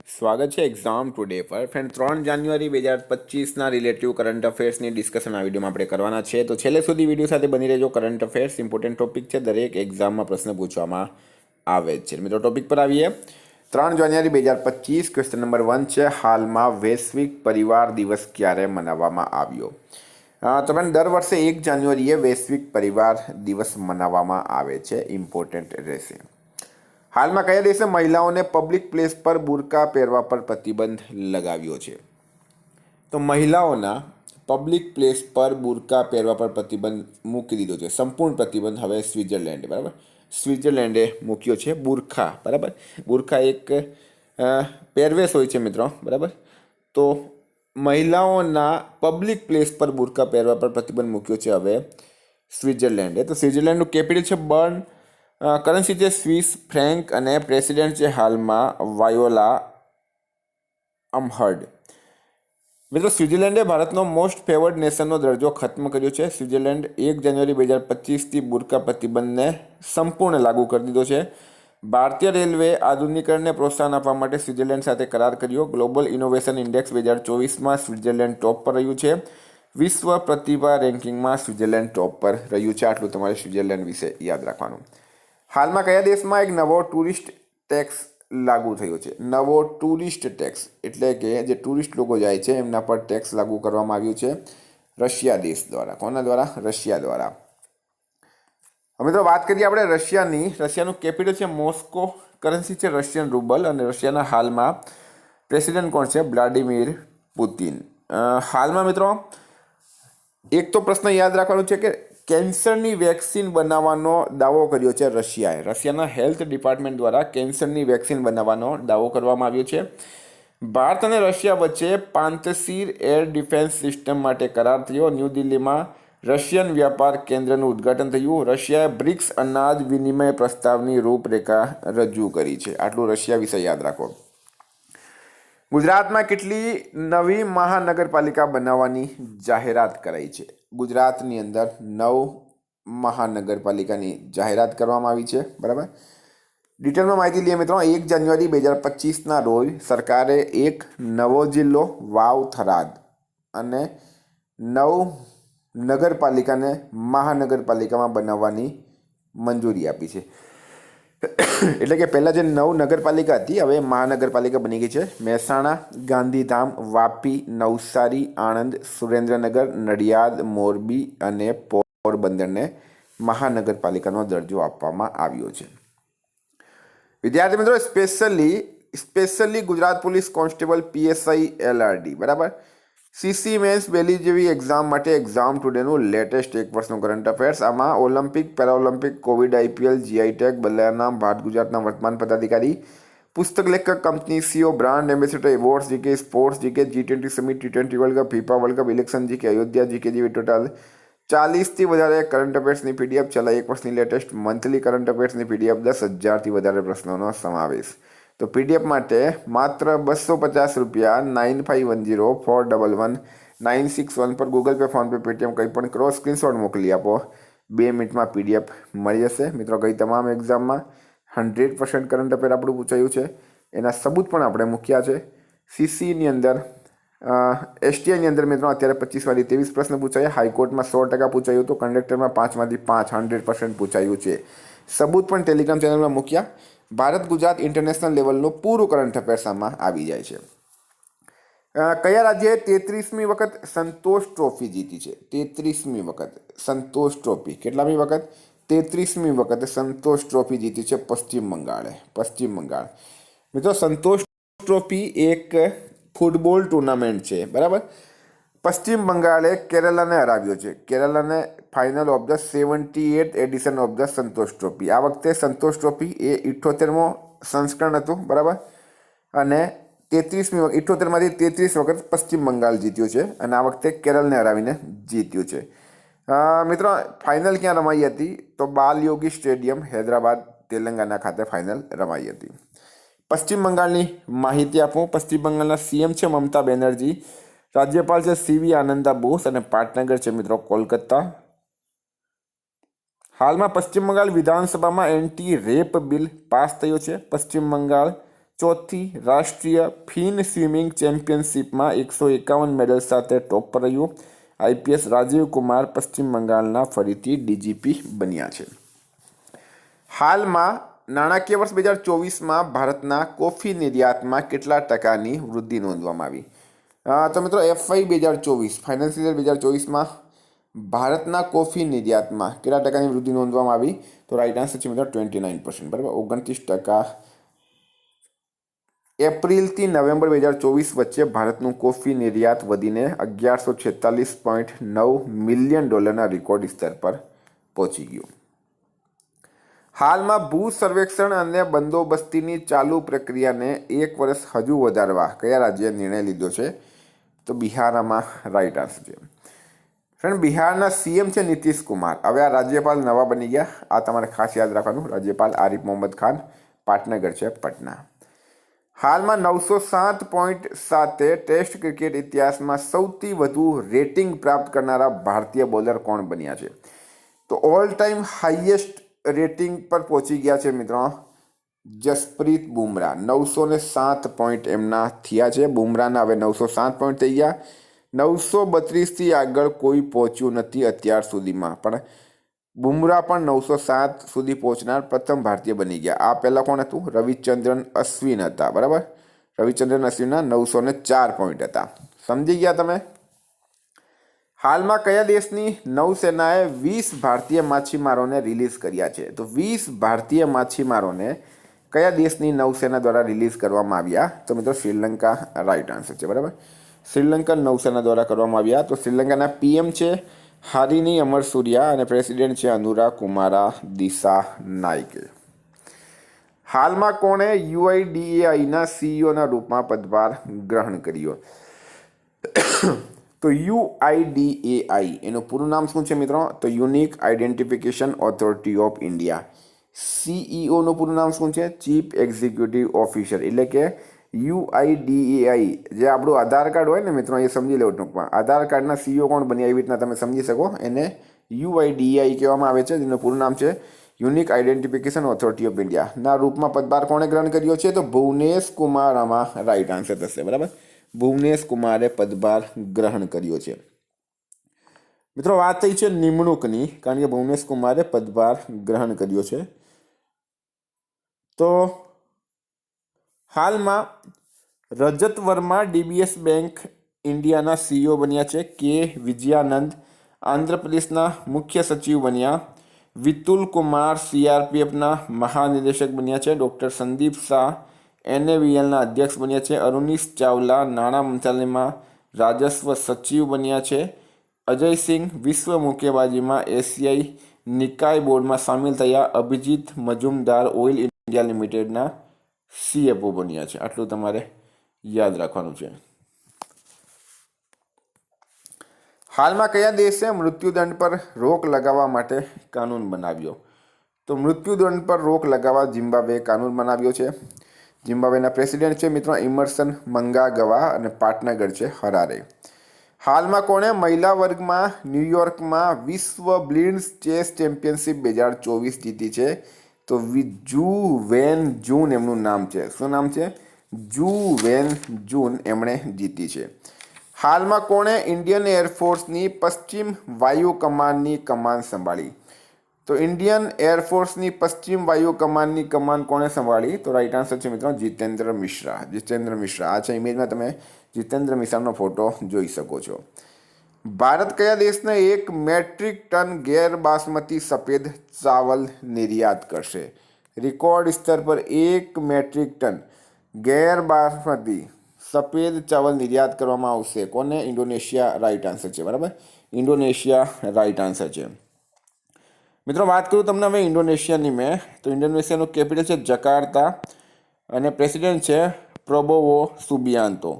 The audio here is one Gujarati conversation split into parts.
સ્વાગત છે એક્ઝામ ટુડે પર ફ્રેન્ડ 3 જાન્યુઆરી 2025ના રિલેટિવ કરંટ અફેર્સની ડિસ્કશન આ વિડીયોમાં આપણે કરવાના છે. તો છેલ્લે સુધી વિડીયો સાથે બની રહેજો. કરંટ અફેર્સ ઇમ્પોર્ટન્ટ ટોપિક છે, દરેક એક્ઝામમાં પ્રશ્ન પૂછવામાં આવે છે. મિત્રો ટોપિક પર આવીએ. 3 જાન્યુઆરી 2025 ક્વેશ્ચન નંબર 1 છે, હાલમાં વૈશ્વિક પરિવાર દિવસ ક્યારે મનાવવામાં આવ્યો? તો ફ્રેન્ડ દર વર્ષે 1 જાન્યુઆરીએ વૈશ્વિક પરિવાર દિવસ મનાવવામાં આવે છે. ઇમ્પોર્ટન્ટ રહેશે. હાલમાં કયા દેશે મહિલાઓને પબ્લિક પ્લેસ પર બુરકા પહેરવા પર પ્રતિબંધ લગાવ્યો છે? તો મહિલાઓના પબ્લિક પ્લેસ પર બુરકા પહેરવા પર પ્રતિબંધ મૂકી દીધો છે. સંપૂર્ણ પ્રતિબંધ હવે સ્વિટ્ઝરલેન્ડે, બરાબર, સ્વિટ્ઝરલેન્ડે મૂક્યો છે. બુરખા, બરાબર, બુરખા એક પહેરવેશ હોય છે મિત્રો, બરાબર. તો મહિલાઓના પબ્લિક પ્લેસ પર બુરકા પહેરવા પર પ્રતિબંધ મૂક્યો છે હવે સ્વિટ્ઝરલેન્ડે. તો સ્વિટ્ઝરલેન્ડનું કેપિટલ છે બર્ન, કરન્સી છે સ્વિસ ફ્રેન્ક અને પ્રેસિડેન્ટ છે હાલમાં વાયોલા અમહર્ડ. મિત્રો સ્વિટ્ઝરલેન્ડે ભારતનો મોસ્ટ ફેવર્ડ નેશનનો દરજ્જો ખત્મ કર્યો છે. સ્વિટ્ઝરલેન્ડ 1 જાન્યુઆરી 2025થી બુરકા પ્રતિબંધને સંપૂર્ણ લાગુ કરી દીધો છે. ભારતીય રેલવે આધુનિકરણને પ્રોત્સાહન આપવા માટે સ્વિટ્ઝરલેન્ડ સાથે કરાર કર્યો. ગ્લોબલ ઇનોવેશન ઇન્ડેક્સ 2024માં સ્વિટ્ઝરલેન્ડ ટોપ પર રહ્યું છે. વિશ્વ પ્રતિભા રેન્કિંગમાં સ્વિટ્ઝરલેન્ડ ટોપ પર રહ્યું છે. આટલું તમારે સ્વિટ્ઝરલેન્ડ વિશે યાદ રાખવાનું. હાલમાં કયા દેશમાં એક નવો ટુરિસ્ટ ટેક્સ લાગુ થયો છે? નવો ટુરિસ્ટ ટેક્સ એટલે કે જે ટુરિસ્ટ લોકો જાય છે એમના પર ટેક્સ લાગુ કરવામાં આવ્યું છે રશિયા દેશ દ્વારા. કોના દ્વારા? રશિયા દ્વારા. હવે તો વાત કરીએ આપણે રશિયાની. રશિયાનું કેપિટલ છે મોસ્કો, કરન્સી છે રશિયન રૂબલ અને રશિયાના હાલમાં પ્રેસિડેન્ટ કોણ છે? વ્લાડિમીર પુતિન. હાલમાં મિત્રો એક તો પ્રશ્ન યાદ રાખવાનો છે કે કેન્સરની વેક્સિન બનાવવાનો દાવો કર્યો છે રશિયાએ. રશિયાના હેલ્થ ડિપાર્ટમેન્ટ દ્વારા કેન્સરની વેક્સિન બનાવવાનો દાવો કરવામાં આવ્યો છે. ભારત અને રશિયા વચ્ચે પાંતશીર એર ડિફેન્સ સિસ્ટમ માટે કરાર થયો. ન્યૂ દિલ્હીમાં રશિયન વ્યાપાર કેન્દ્રનું ઉદ્ઘાટન થયું. રશિયાએ બ્રિક્સ અનાજ વિનિમય પ્રસ્તાવની રૂપરેખા રજૂ કરી છે. આટલું રશિયા વિશે યાદ રાખો. ગુજરાતમાં કેટલી નવી મહાનગરપાલિકા બનાવવાની જાહેરાત કરાઈ છે? ગુજરાતની અંદર 9 મહાનગરપાલિકાની જાહેરાત કરવામાં આવી છે, બરાબર. ડિટેલમાં માહિતી લઈએ મિત્રો. 1 જાન્યુઆરી 2025ના રોજ સરકારે એક નવો જિલ્લો વાવ થરાદ અને 9 નગરપાલિકાને મહાનગરપાલિકામાં બનાવવાની મંજૂરી આપી છે. એટલે કે પહેલાં જે 9 નગરપાલિકા હતી હવે મહાનગરપાલિકા બની ગઈ છે. મહેસાણા, ગાંધીધામ, વાપી, નવસારી, આણંદ, સુરેન્દ્રનગર, નડિયાદ, મોરબી અને પોરબંદરને મહાનગરપાલિકાનો દરજ્જો આપવામાં આવ્યો છે. વિદ્યાર્થી મિત્રો specially Gujarat police constable PSI LRD, બરાબર, CC મેન્સ બેલી જેવી એક્ઝામ માટે એક્ઝામ ટુડેનું લેટેસ્ટ 1 વર્ષનું કરંટ અફેર્સ. આમાં Olympic, Paralympic, Covid, IPL, GI tag, બદલાયા નામ, ભારત ગુજરાતના વર્તમાન પદાધિકારી, પુસ્તક લેખક, company CEO, brand ambassador, awards GK, sports GK, G20 summit, T20 world cup, FIFA world cup, election GK, Ayodhya GK જેવી ટોટલ 40થી વધારે કરંટ અફેર્સની PDF, છેલ્લા 1 વર્ષની લેટેસ્ટ મંથલી કરંટ અફેર્સની PDF, 10,000થી વધારે પ્રશ્નોનો સમાવેશ. તો PDF માટે માત્ર 250 રૂપિયા 9510411961 પર ગૂગલ પે, ફોનપે, પેટીએમ કંઈ પણ કરો, સ્ક્રીનશોટ મોકલી આપો. 2 મિનિટમાં PDF મળી જશે. મિત્રો ગઈ તમામ એક્ઝામમાં 100% કરંટ અફેર આપણું પૂછાયું છે. એના સબૂત પણ આપણે મૂક્યા છે. CCની અંદર STIની અંદર મિત્રો અત્યારે 25માંથી 23 પ્રશ્ન પૂછાયા. હાઈકોર્ટમાં 100% પૂછાયું હતું. કંડક્ટરમાં 5માંથી 5 100% પૂછાયું છે. સબૂત પણ ટેલિગ્રામ ચેનલમાં મૂક્યા. ભારત ગુજરાત ઇન્ટરનેશનલ લેવલનું પૂરું કરંટ અફેર્સ આમાં આવી જાય છે. કયા રાજ્યએ 33મી વખત સંતોષ ટ્રોફી જીતી છે? 33મી વખત સંતોષ ટ્રોફી. કેટલામી વખત? 33મી વખત સંતોષ ટ્રોફી જીતી છે પશ્ચિમ બંગાળે. પશ્ચિમ બંગાળ. મિત્રો સંતોષ ટ્રોફી એક ફૂટબોલ ટુર્નામેન્ટ છે, બરાબર. પશ્ચિમ બંગાળે કેરલાને હરાવ્યો છે. કેરલાને final of the 78th edition of the Santosh trophy. આ વખતે સંતોષ ટ્રોફી એ 78મો સંસ્કરણ હતું, બરાબર. અને 78માંથી 33 વખત પશ્ચિમ બંગાળ જીત્યું છે અને આ વખતે કેરળને હરાવીને જીત્યું છે. મિત્રો ફાઇનલ ક્યાં રમાઈ હતી? તો બાલયોગી સ્ટેડિયમ, હૈદરાબાદ, તેલંગાના ખાતે ફાઇનલ રમાઈ હતી. પશ્ચિમ બંગાળની માહિતી આપું. પશ્ચિમ બંગાળના CM છે મમતા બેનર્જી, રાજ્યપાલ છે CV આનંદા બોસ અને પાટનગર છે મિત્રો કોલકાતા. હાલમાં પશ્ચિમ બંગાળ વિધાનસભામાં એન્ટી રેપ બિલ પાસ થયો છે. પશ્ચિમ બંગાળ ચોથી રાષ્ટ્રીય ફિન સ્વિમિંગ ચેમ્પિયનશિપમાં 151 મેડલ સાથે ટોપ પર રહ્યું. આઈપીએસ રાજીવ કુમાર પશ્ચિમ બંગાળના ફરીથી ડીજીપી બન્યા છે. હાલમાં નાણાકીય વર્ષ 2024માં ભારતના કોફી નિર્યાતમાં કેટલા ટકાની વૃદ્ધિ નોંધવામાં આવી? તો મિત્રો FY 2024 ફાઇનાન્શિયલ 2024માં ભારતના કોફી નિર્યાતમાં કેટલા ટકાની વૃદ્ધિ નોંધવામાં આવી? તો રાઈટ આન્સર છે મિત્રો 29%, બરાબર, 29%. એપ્રિલથી નવેમ્બર 2024 વચ્ચે ભારતનું કોફી નિર્યાત વધીને $1146.9 મિલિયન રેકોર્ડ સ્તર પર પહોંચી ગયું. હાલમાં ભૂ સર્વેક્ષણ અને બંદોબસ્તીની ચાલુ પ્રક્રિયાને 1 વર્ષ હજુ વધારવા કયા રાજ્યે નિર્ણય લીધો છે? તો બિહારમાં રાઈટ આન્સર છે. ફ્રેન્ડ, બિહારના સીએમ છે નીતિશ કુમાર. હવે આ રાજ્યપાલ નવા બની ગયા, આ તમારે ખાસ યાદ રાખવાનું. રાજ્યપાલ આરિફ મોહમ્મદ ખાન, પાટનગર છે પટના. હાલમાં 907.7 ટેસ્ટ ક્રિકેટ ઇતિહાસમાં સૌથી વધુ રેટિંગ પ્રાપ્ત કરનારા ભારતીય બોલર કોણ બન્યા છે? તો ઓલ ટાઈમ હાઈએસ્ટ રેટિંગ પર પહોંચી ગયા છે મિત્રો જસપ્રીત બુમરાહ. 907 પોઈન્ટ એમના થયા છે. બુમરાહના હવે 907 પોઈન્ટ થઈ ગયા. 932થી આગળ કોઈ પહોંચ્યું નથી અત્યાર સુધીમાં, પણ બુમરાહ પણ 907 સુધી પહોંચનાર પ્રથમ ભારતીય બની ગયા. આ પહેલાં કોણ હતું? રવિચંદ્રન અશ્વિન હતા, બરાબર. રવિચંદ્રન અશ્વિનના 904 પોઈન્ટ હતા. સમજી ગયા તમે? હાલમાં કયા દેશની નૌસેનાએ 20 ભારતીય માછીમારોને રિલીઝ કર્યા છે? તો 20 ભારતીય માછીમારોને કયા દેશની નૌસેના દ્વારા રિલીઝ કરવામાં આવ્યા? તો મિત્રો શ્રીલંકા રાઈટ આન્સર છે, બરાબર. શ્રીલંકન નૌસેના દ્વારા કરવામાં આવ્યા. તો શ્રીલંકાના PM છે હારિની અમરસુરિયા અને પ્રેસિડેન્ટ છે અનુરા કુમારા દિસાનાયકે. હાલમાં કોણે UIDAIના CEOના રૂપમાં પદભાર ગ્રહણ કર્યો? તો UIDAI એનું પૂરું નામ શું છે મિત્રો? તો unique identification authority of India. CEOનું પૂરું નામ શું છે? Chief executive officer. એટલે કે UIDAI જે આપણું આધાર કાર્ડ હોય ને મિત્રો, એ સમજી લેવું ટૂંકમાં. આધાર કાર્ડના CEO કોણ બન્યા એવી રીતના તમે સમજી શકો. એને UIDAI કહેવામાં આવે છે, જેનું પૂરું નામ છે unique identification authority of India. ના રૂપમાં પદભાર કોણે ગ્રહણ કર્યો છે? તો ભુવનેશ કુમાર આમાં રાઈટ આન્સર થશે, બરાબર. ભુવનેશ કુમારે પદભાર ગ્રહણ કર્યો છે. મિત્રો વાત થઈ છે નિમણૂકની, કારણ કે ભુવનેશ કુમારે પદભાર ગ્રહણ કર્યો છે. તો હાલમાં રજત વર્મા DBS બેંક ઇન્ડિયાના CEO બન્યા છે. કે વિજયાનંદ આંધ્રપ્રદેશના મુખ્ય સચિવ બન્યા. વિતુલ કુમાર CRPFના મહાનિદેશક બન્યા છે. ડૉક્ટર સંદીપ શાહ NAVLના અધ્યક્ષ બન્યા છે. અરુણીશ ચાવલા નાણાં મંત્રાલયમાં રાજસ્વ સચિવ બન્યા છે. અજયસિંહ વિશ્વ મુક્કેબાજીમાં એશિયાઈ નિકાય બોર્ડમાં સામેલ થયા. અભિજીત મજુમદાર ઓઇલ ઇન્ડિયા લિમિટેડના CFO બન્યા છે. આટલું તમારે યાદ રાખવાનું છે. હાલમાં કયા દેશે મૃત્યુદંડ પર રોક લગાવવા માટે કાનૂન બનાવ્યો? તો મૃત્યુદંડ પર રોક લગાવવા ઝિમ્બાબ્વે કાનૂન બનાવ્યો છે. ઝિમ્બાબ્વેના પ્રેસિડેન્ટ છે મિત્રો ઇમર્સન મંગાગવા અને પાટનગર છે હરારે. હાલમાં કોણે મહિલા વર્ગમાં ન્યૂયોર્કમાં વિશ્વ બ્લિટ્ઝ ચેસ ચેમ્પિયનશિપ 2024 જીતી છે? તો જુ વેન જૂન એમનું નામ છે. શું નામ છે? જુ વેન જૂન એમણે જીતી છે. હાલમાં કોણે ઇન્ડિયન એરફોર્સની પશ્ચિમ વાયુ કમાનની કમાન સંભાળી? તો ઇન્ડિયન એરફોર્સની પશ્ચિમ વાયુ કમાનની કમાન કોણે સંભાળી? તો રાઈટ આન્સર છે મિત્રો જીતેન્દ્ર મિશ્રા. જીતેન્દ્ર મિશ્રા. આ છે ઇમેજમાં તમે જીતેન્દ્ર મિશ્રાનો ફોટો જોઈ શકો છો. ભારત કયા દેશને 1 મેટ્રિક ટન ગેર બાસમતી સફેદ ચાવલ નિર્યાત કરશે? રેકોર્ડ સ્તર પર 1 મેટ્રિક ટન ગેર બાસમતી સફેદ ચાવલ નિર્યાત કરવામાં આવશે. કોને? ઇન્ડોનેશિયા રાઈટ આન્સર છે, બરાબર. ઇન્ડોનેશિયા રાઈટ આન્સર છે. મિત્રો વાત કરું તમને હવે ઇન્ડોનેશિયાની મેં, તો ઇન્ડોનેશિયાનું કેપિટલ છે જકાર્તા અને પ્રેસિડેન્ટ છે પ્રબોવો સુબિયાન્તો.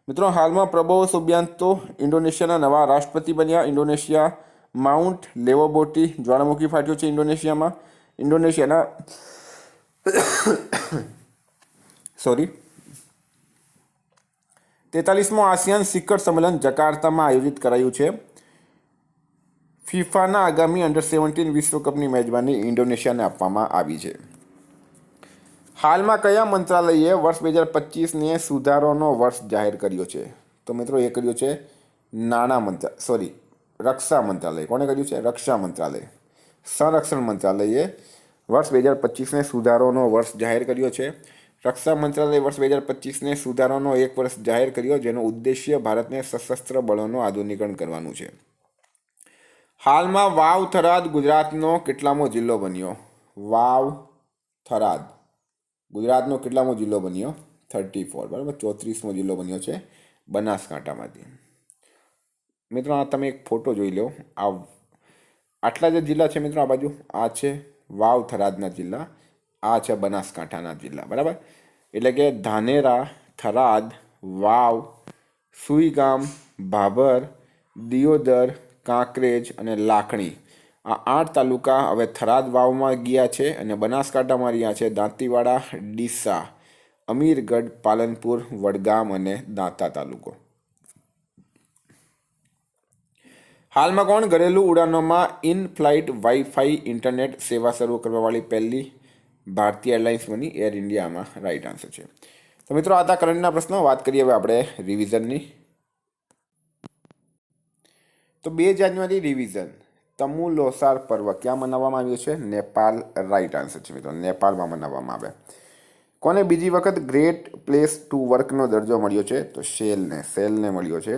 મિત્રો હાલમાં પ્રબોવો સુબિયાન્તો ઇન્ડોનેશિયાના નવા રાષ્ટ્રપતિ બન્યા. ઇન્ડોનેશિયા માઉન્ટ લેવોબોટી જ્વાળામુખી ફાટ્યું છે ઇન્ડોનેશિયામાં. ઇન્ડોનેશિયાના 43મો આસિયાન શિખર સંમેલન જકાર્તામાં આયોજિત કરાયું છે. ફિફાના આગામી અંડર 17 વિશ્વકપની મેજબાની ઇન્ડોનેશિયાને આપવામાં આવી છે. હાલમાં કયા મંત્રાલયે વર્ષ 2025ને સુધારોનો વર્ષ જાહેર કર્યો છે? તો મિત્રો એ કર્યો છે રક્ષા મંત્રાલય. કોણે કર્યું છે? રક્ષા મંત્રાલય. સંરક્ષણ મંત્રાલયે વર્ષ 2025ને સુધારોનો વર્ષ જાહેર કર્યો છે. રક્ષા મંત્રાલયે વર્ષ 2025ને સુધારોનો એક વર્ષ જાહેર કર્યો, જેનો ઉદ્દેશ્ય ભારતને સશસ્ત્ર બળોનું આધુનિકરણ કરવાનું છે. હાલમાં વાવ થરાદ ગુજરાતનો કેટલામો જિલ્લો બન્યો? વાવ થરાદ ગુજરાતનો કેટલામો જિલ્લો બન્યો? 34, બરાબર. 34મો જિલ્લો બન્યો છે બનાસકાંઠામાંથી. મિત્રો આ તમે એક ફોટો જોઈ લો. આટલા જે જિલ્લા છે મિત્રો, આ બાજુ આ છે વાવ થરાદના જિલ્લા, આ છે બનાસકાંઠાના જિલ્લા, બરાબર. એટલે કે ધાનેરા, થરાદ, વાવ, સુઈગામ, ભાભર, દિયોદર, કાંકરેજ અને લાખણી, આ 8 તાલુકા હવે થરાદ વાવમાં ગયા છે. અને બનાસકાંઠામાં રહ્યા છે દાંતીવાડા, ડીસા, અમીરગઢ, પાલનપુર, વડગામ અને દાંતા તાલુકો. હાલમાં કોણ ઘરેલું ઉડાનોમાં ઇન ફ્લાઇટ વાઈફાઈ ઇન્ટરનેટ સેવા શરૂ કરવાવાળી પહેલી ભારતીય એરલાઇન્સ બની? એર ઇન્ડિયામાં રાઈટ આન્સર છે. તો મિત્રો આ હતા કરંટના પ્રશ્નો. વાત કરીએ હવે આપણે રિવિઝનની. તો 2 જાન્યુઆરી રિવિઝન. તમુ લોસાર પર્વ ક્યાં મનાવવામાં આવ્યું છે? નેપાળ. રાઈટ આન્સર છે મિત્રો, નેપાળમાં મનાવવામાં આવે. કોને બીજી વખત ગ્રેટ પ્લેસ ટુ વર્કનો દરજ્જો મળ્યો છે? તો સેલને મળ્યો છે.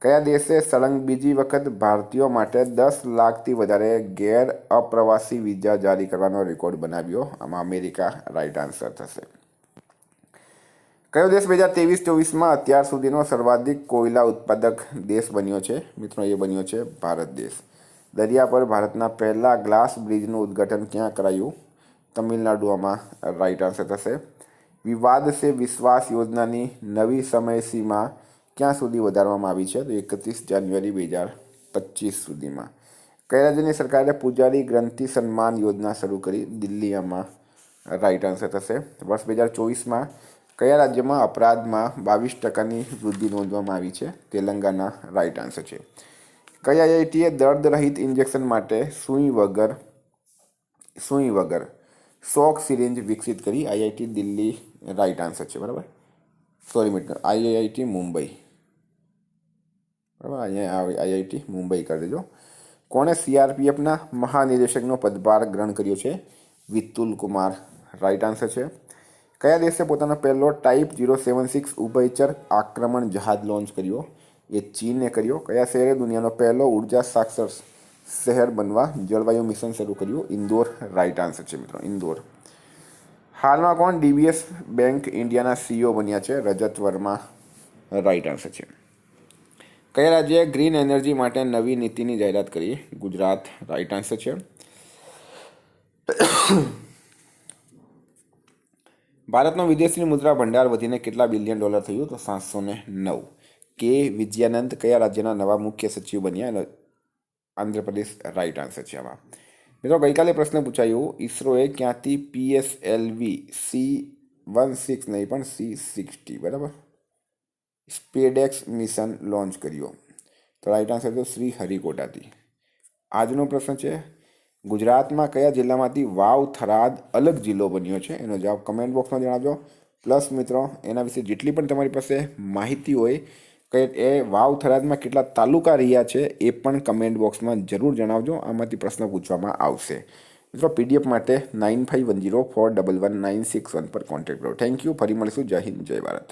કયા દેશે સળંગ બીજી વખત ભારતીયો માટે 10 લાખથી વધારે ગેર અપ્રવાસી વિઝા જારી કરવાનો રેકોર્ડ બનાવ્યો? આમાં અમેરિકા રાઈટ આન્સર થશે. કયો દેશ 2023-24માં અત્યાર સુધીનો સર્વાધિક કોયલા ઉત્પાદક દેશ બન્યો છે? મિત્રો એ બન્યો છે ભારત દેશ. દરિયા પર ભારતના પહેલા ગ્લાસ બ્રિજનું ઉદ્ઘાટન ક્યાં કરાયું? તમિલનાડુમાં રાઈટ આન્સર થશે. વિવાદ સે વિશ્વાસ યોજનાની નવી સમયસીમા ક્યાં સુધી વધારવામાં આવી છે? તો 31 જાન્યુઆરી 2025 સુધીમાં. કયા રાજ્યની સરકારે પૂજારી ગ્રંથિ સન્માન યોજના શરૂ કરી? દિલ્હીમાં રાઈટ આન્સર થશે. વર્ષ 2024માં કયા રાજ્યમાં અપરાધમાં 22% વૃદ્ધિ નોંધવામાં આવી છે? તેલંગાના રાઈટ આન્સર છે. કયા આઈઆઈટીએ દર્દ રહિત ઇન્જેક્શન માટે સુઈ વગર શોક સિરિંજ વિકસિત કરી? આઈઆઈટી દિલ્હી રાઈટ આન્સર છે, બરાબર. આઈઆઈટી મુંબઈ, બરાબર. અહીંયા આઈઆઈટી મુંબઈ કરી દેજો. કોણે સીઆરપીએફના મહાનિદેશકનો પદભાર ગ્રહણ કર્યો છે? વિતુલ કુમાર રાઈટ આન્સર છે. કયા દેશે પોતાનો પહેલો ટાઈપ 076 ઉભયચર આક્રમણ જહાજ લોન્ચ કર્યો? એ ચીને કર્યો. કયા શહેરે દુનિયાનો પહેલો ઉર્જા સાક્ષર શહેર બનવા જળવાયુ મિશન શરૂ કર્યું? ઇન્દોર રાઈટ આન્સર છે મિત્રો, ઇન્દોર. હાલમાં કોણ ડીબીએસ બેંક ઇન્ડિયાના સીઈઓ બન્યા છે? રજત વર્મા રાઈટ આન્સર છે. કયા રાજ્યએ ગ્રીન એનર્જી માટે નવી નીતિની જાહેરાત કરી? ગુજરાત રાઈટ આન્સર છે. ભારતનો વિદેશી મુદ્રા ભંડાર વધીને કેટલા બિલિયન ડોલર થયું? તો 709. કે વિજયાનંદ કયા રાજ્યના નવા મુખ્ય સચિવ બન્યા? આંધ્રપ્રદેશ રાઈટ આન્સર છે આમાં. મિત્રો ગઈકાલે પ્રશ્ન પૂછાયું, ઈસરોએ ક્યાંથી PSLV C-16 નહીં પણ C-60, બરાબર, સ્પેડેક્સ મિશન લોન્ચ કર્યો? તો રાઈટ આન્સર તો શ્રી હરિકોટાથી. આજનો પ્રશ્ન છે, ગુજરાતમાં કયા જિલ્લામાંથી વાવ થરાદ અલગ જિલ્લો બન્યો છે? એનો જવાબ કમેન્ટ બોક્સમાં જણાવજો. પ્લસ મિત્રો એના વિશે જેટલી પણ તમારી પાસે માહિતી હોય કે એ વાવ થરાદમાં કેટલા તાલુકા રહ્યા છે એ પણ કમેન્ટ બોક્સમાં જરૂર જણાવજો. આમાંથી પ્રશ્ન પૂછવામાં આવશે. મિત્રો PDF માટે 9510411961 પર કોન્ટેક્ટ કરો. Thank you. ફરી મળીશું. જય હિન્દ, જય ભારત.